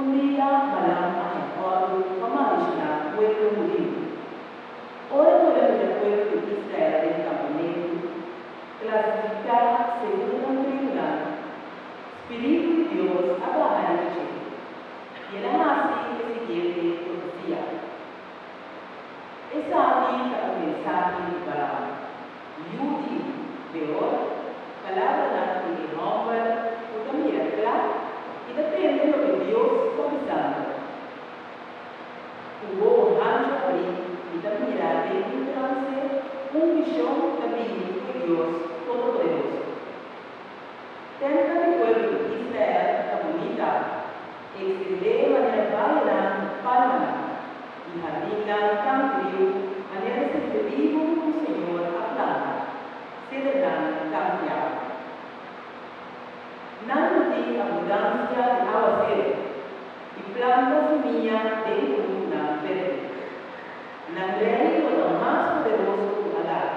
Un día Balaam a Pamarisha, pueblo judío. Ahora podemos el pueblo de Israel del campamento, clasificar según un tribunal, Espíritu de Dios a bajar el chico. Y era así que siguiente profecía. Esa amiga mensaje de Balaam, Yudi, peor, palabra de Jehová, porque mira, claro, y depende de lo que Dios está pensando. Hubo un ancho abrir y también de encontrarse un millón de amigos de Dios Todopoderoso. Tenta de pueblo de Israel, la comunidad, extender manera válida, palma, y jardina, cambio, manera de vivo con el Señor a planta, se le dan cambiar. Nada de abundancia de aguacero, y planta semilla de una verde. La ley con lo más poderoso de Adán.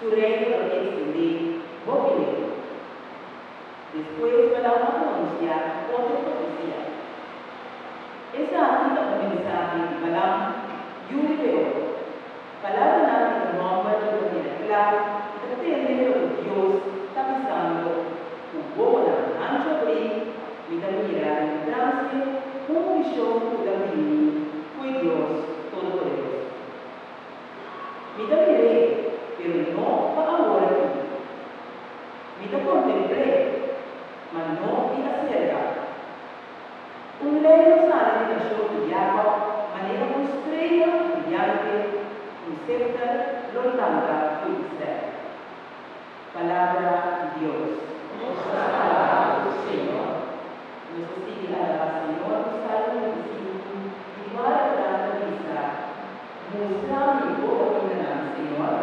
Su reino lo extendí, bóquile. Después Balaam pronunciar otra profecía. Esa antigua mensaje de Balaam, Yuri peor. Palabra de nombre de lo que era claro, depende de lo que Dios está pensando. Hubo una ancha abrir, y también en trance, un millón de amigos, fue Dios Todopoderoso. Mira miré, pero no para ahora aquí. Mira contemplé, mas no mira cerca. Un leño sale de la short de agua, manera con estrella brillante, un scepter, lordanda, fuiste. Palabra de Dios. Nos alaba el Señor. Nos sigue alabar al Señor, Salmo 25, igual a la misa. Mostrar mi boca al Señor.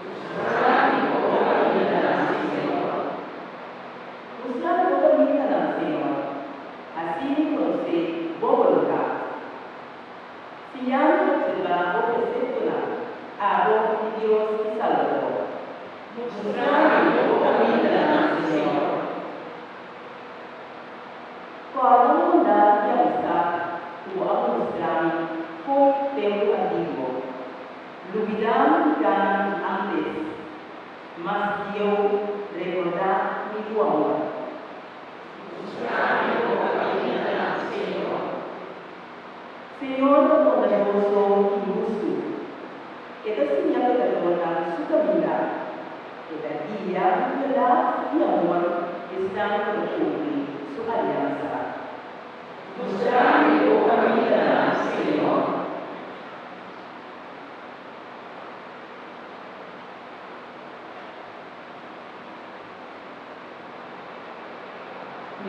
Mostrar mi boca al Señor. Mostrar mi boca al Señor. Así me conoce voluntad. Si ya no observa o percepcionar a boca de Dios y Salvador. Mostrar mi boca al Señor. Qual a bondade e amistade tu a mostrar foi tempo antiguo. Duvidam ganan antes, mas eu recordar mi amor. Mostrar mi boca al Señor. Señor bondadoso y justo, esta señal de perdona su caminhar, esta guía, verdad y amor están por cumplir su alianza. Mostrar mi boca